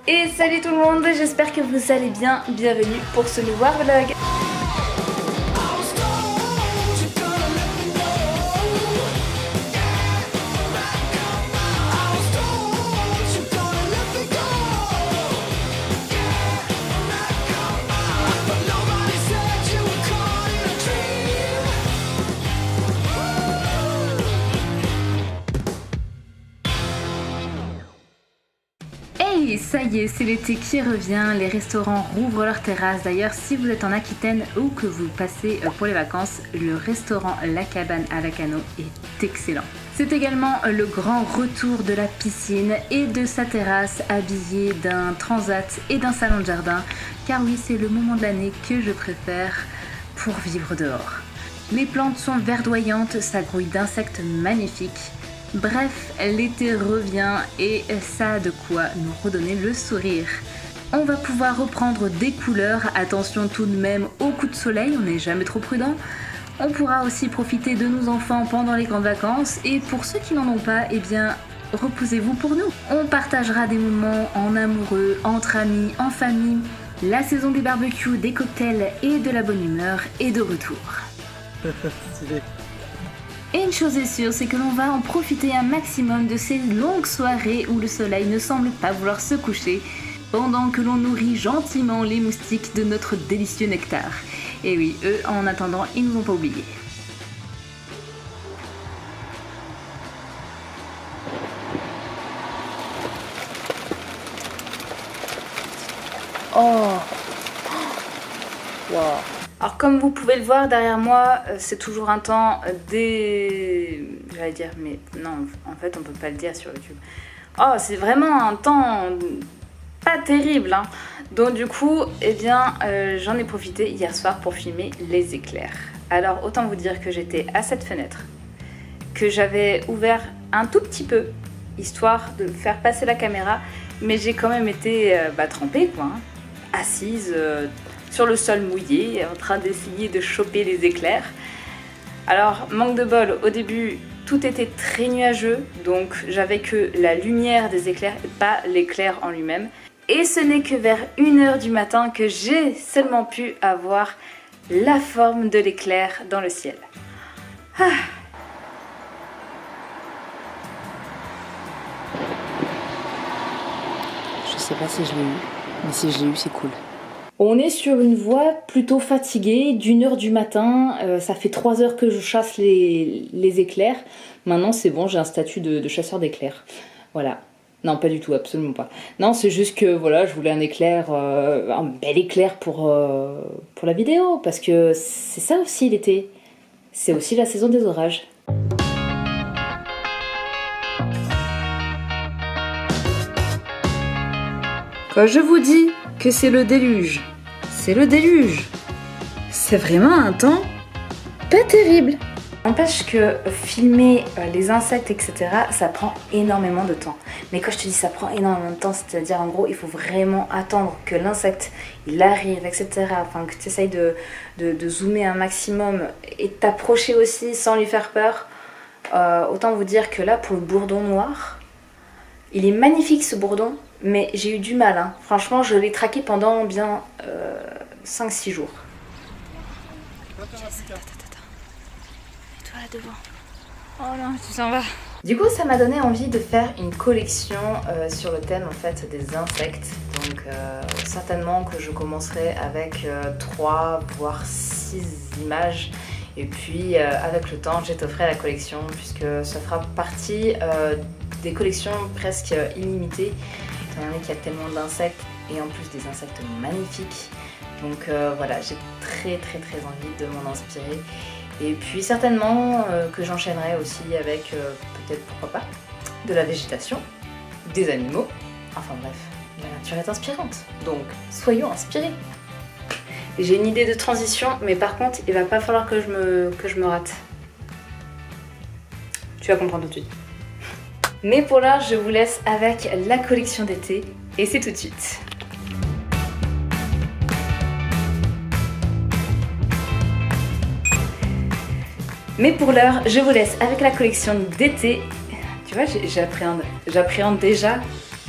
Et salut tout le monde, j'espère que vous allez bien, bienvenue pour ce nouveau vlog. Et ça y est, c'est l'été qui revient, les restaurants rouvrent leurs terrasses. D'ailleurs, si vous êtes en Aquitaine ou que vous passez pour les vacances, le restaurant La Cabane à Lacanau est excellent. C'est également le grand retour de la piscine et de sa terrasse habillée d'un transat et d'un salon de jardin, car oui, c'est le moment de l'année que je préfère pour vivre dehors. Les plantes sont verdoyantes, ça grouille d'insectes magnifiques. Bref, l'été revient et ça a de quoi nous redonner le sourire. On va pouvoir reprendre des couleurs, attention tout de même au coup de soleil, on n'est jamais trop prudent. On pourra aussi profiter de nos enfants pendant les grandes vacances et pour ceux qui n'en ont pas, eh bien, reposez-vous pour nous. On partagera des moments en amoureux, entre amis, en famille. La saison des barbecues, des cocktails et de la bonne humeur est de retour. Et une chose est sûre, c'est que l'on va en profiter un maximum de ces longues soirées où le soleil ne semble pas vouloir se coucher, pendant que l'on nourrit gentiment les moustiques de notre délicieux nectar. Et oui, eux, en attendant, ils ne nous ont pas oubliés. Oh! Wow! Alors comme vous pouvez le voir derrière moi, c'est toujours un temps j'allais dire, mais non, en fait on peut pas le dire sur YouTube. Oh, c'est vraiment un temps pas terrible, hein. Donc du coup, eh bien, j'en ai profité hier soir pour filmer les éclairs. Alors autant vous dire que j'étais à cette fenêtre, que j'avais ouvert un tout petit peu, histoire de faire passer la caméra, mais j'ai quand même été trempée, quoi, hein, assise sur le sol mouillé, en train d'essayer de choper les éclairs. Alors, manque de bol, au début, tout était très nuageux, donc j'avais que la lumière des éclairs et pas l'éclair en lui-même. Et ce n'est que vers 1h du matin que j'ai seulement pu avoir la forme de l'éclair dans le ciel. Ah. Je sais pas si je l'ai eu, mais si je l'ai eu, c'est cool. On est sur une voie plutôt fatiguée, d'1h du matin, ça fait 3 heures que je chasse les éclairs. Maintenant c'est bon, j'ai un statut de chasseur d'éclairs. Voilà. Non, pas du tout, absolument pas. Non, c'est juste que voilà, je voulais un éclair, un bel éclair pour la vidéo, parce que c'est ça aussi l'été. C'est aussi la saison des orages. Quand je vous dis que c'est le déluge, c'est le déluge. C'est vraiment un temps pas terrible. N'empêche que filmer les insectes, etc., ça prend énormément de temps. Mais quand je te dis ça prend énormément de temps, c'est-à-dire en gros, il faut vraiment attendre que l'insecte, il arrive, etc. Enfin, que tu essayes de zoomer un maximum et t'approcher aussi sans lui faire peur. Autant vous dire que là, pour le bourdon noir, il est magnifique ce bourdon. Mais j'ai eu du mal, hein. Franchement, je l'ai traqué pendant bien 5-6 jours. Attends. Et toi là devant. Oh non, tu s'en vas. Du coup, ça m'a donné envie de faire une collection sur le thème en fait des insectes. Donc certainement que je commencerai avec 3 voire 6 images. Et puis avec le temps, je t'offrirai la collection puisque ça fera partie des collections presque illimitées. Il y en a qui a tellement d'insectes et en plus des insectes magnifiques. Donc voilà, j'ai très envie de m'en inspirer. Et puis certainement que j'enchaînerai aussi avec peut-être pourquoi pas de la végétation, des animaux. Enfin bref, la nature est inspirante. Donc soyons inspirés. J'ai une idée de transition, mais par contre il va pas falloir que je me rate. Tu vas comprendre tout de suite. Mais pour l'heure, je vous laisse avec la collection d'été et c'est tout de suite. Mais pour l'heure, je vous laisse avec la collection d'été. Tu vois, j'appréhende déjà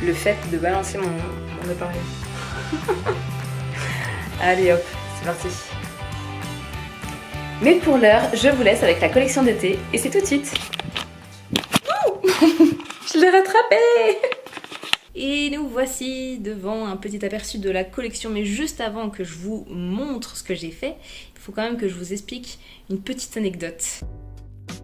le fait de balancer mon appareil. Allez hop, c'est parti. Mais pour l'heure, je vous laisse avec la collection d'été et c'est tout de suite. Je l'ai rattrapé. Et nous voici devant un petit aperçu de la collection, mais juste avant que je vous montre ce que j'ai fait, il faut quand même que je vous explique une petite anecdote.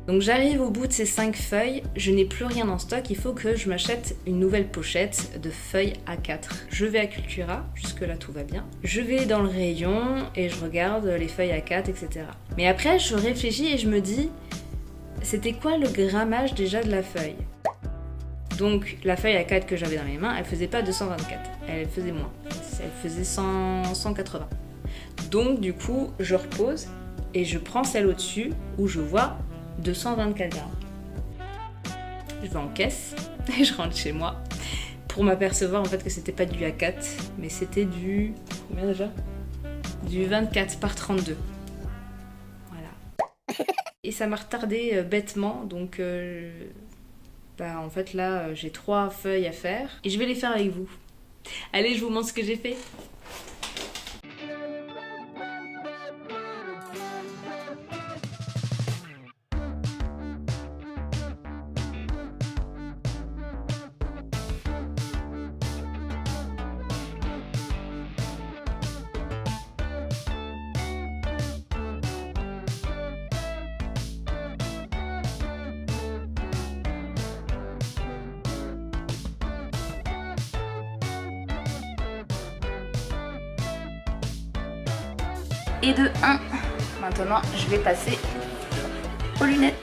Donc j'arrive au bout de ces 5 feuilles, je n'ai plus rien en stock, il faut que je m'achète une nouvelle pochette de feuilles A4. Je vais à Cultura, jusque là tout va bien. Je vais dans le rayon et je regarde les feuilles A4, etc. Mais après je réfléchis et je me dis, c'était quoi le grammage déjà de la feuille ? Donc la feuille A4 que j'avais dans les mains, elle faisait pas 224, elle faisait moins, elle faisait 180. Donc du coup, je repose et je prends celle au-dessus où je vois 224 grammes. Je vais en caisse et je rentre chez moi pour m'apercevoir en fait que c'était pas du A4, mais c'était du... combien déjà ? Du 24 par 32. Voilà. Et ça m'a retardé bêtement, donc... en fait là j'ai 3 feuilles à faire et je vais les faire avec vous. Allez, je vous montre ce que j'ai fait. Et de 1, maintenant je vais passer aux lunettes.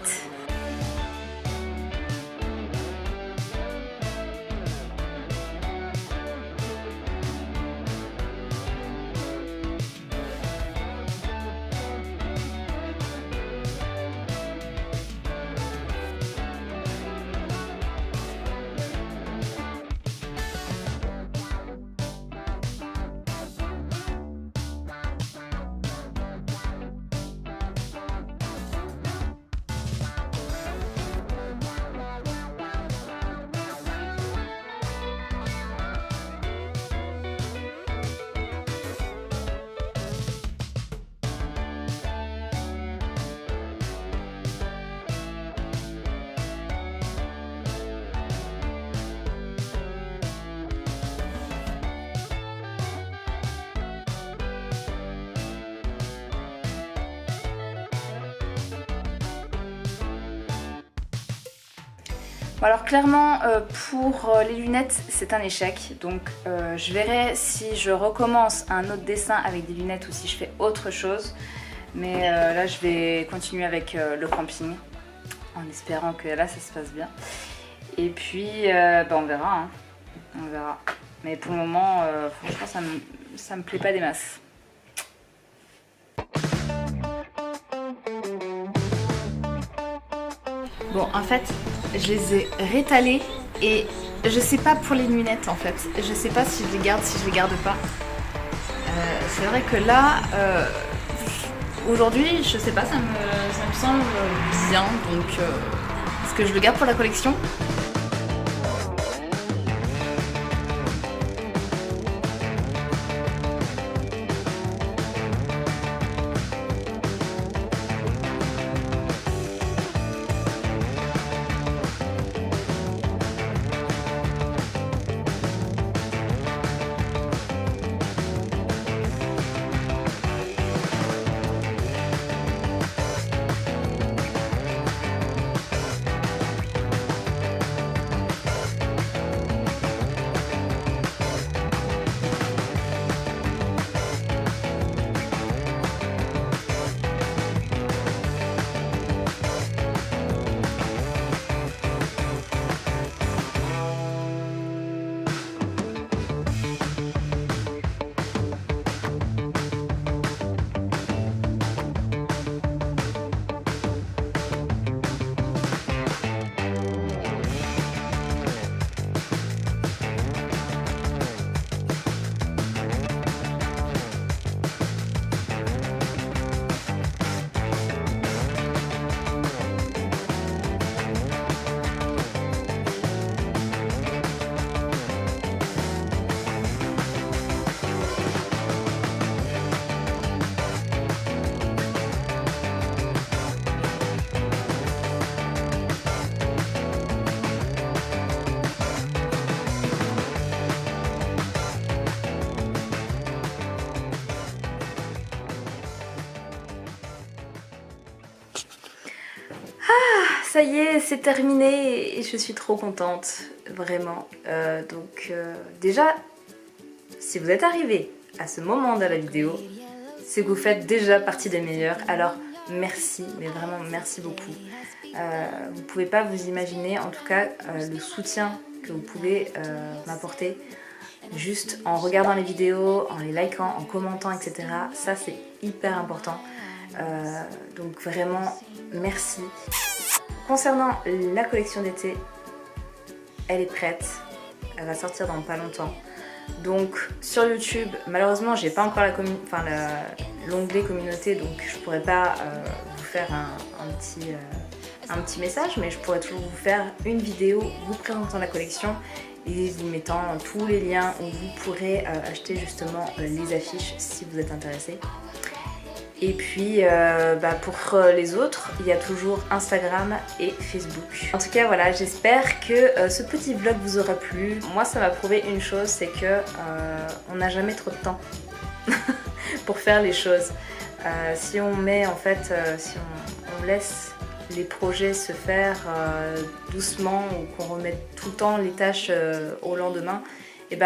Bon alors clairement pour les lunettes c'est un échec, donc je verrai si je recommence un autre dessin avec des lunettes ou si je fais autre chose, mais là je vais continuer avec le camping en espérant que là ça se passe bien et puis on verra, hein. On verra, mais pour le moment franchement ça me plaît pas des masses. Bon, en fait, je les ai rétalés et je sais pas pour les lunettes en fait. Je sais pas si je les garde, si je les garde pas. C'est vrai que là, aujourd'hui, je sais pas, ça me semble bien. Donc, est-ce que je le garde pour la collection ? ça y est, c'est terminé et je suis trop contente, vraiment. Déjà, si vous êtes arrivé à ce moment de la vidéo, c'est que vous faites déjà partie des meilleurs. Alors merci, mais vraiment merci beaucoup. Vous pouvez pas vous imaginer en tout cas le soutien que vous pouvez m'apporter juste en regardant les vidéos, en les likant, en commentant, etc. Ça c'est hyper important. Donc vraiment merci. Concernant la collection d'été, elle est prête, elle va sortir dans pas longtemps. Donc sur YouTube, malheureusement j'ai pas encore l'onglet communauté, donc je pourrais pas vous faire un petit message, mais je pourrais toujours vous faire une vidéo vous présentant la collection et vous mettant tous les liens où vous pourrez acheter justement les affiches si vous êtes intéressé. Et puis pour les autres, il y a toujours Instagram et Facebook. En tout cas voilà, j'espère que ce petit vlog vous aura plu. Moi ça m'a prouvé une chose, c'est que on n'a jamais trop de temps pour faire les choses. Si on met en fait, si on laisse les projets se faire doucement ou qu'on remet tout le temps les tâches au lendemain, et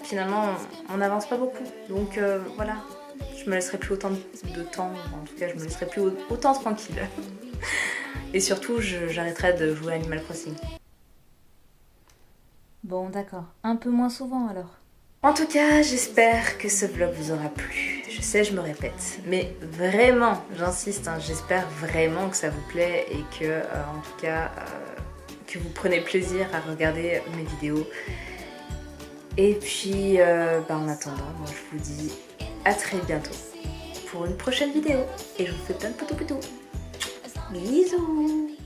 finalement on n'avance pas beaucoup. Donc voilà. Je me laisserai plus autant de temps, en tout cas je me laisserai plus autant tranquille. Et surtout j'arrêterai de jouer à Animal Crossing. Bon d'accord, un peu moins souvent alors. En tout cas j'espère que ce vlog vous aura plu. Je sais je me répète, mais vraiment j'insiste, j'espère vraiment que ça vous plaît et que en tout cas que vous prenez plaisir à regarder mes vidéos. Et puis en attendant, moi je vous dis à très bientôt pour une prochaine vidéo et je vous fais plein de potos. Bisous.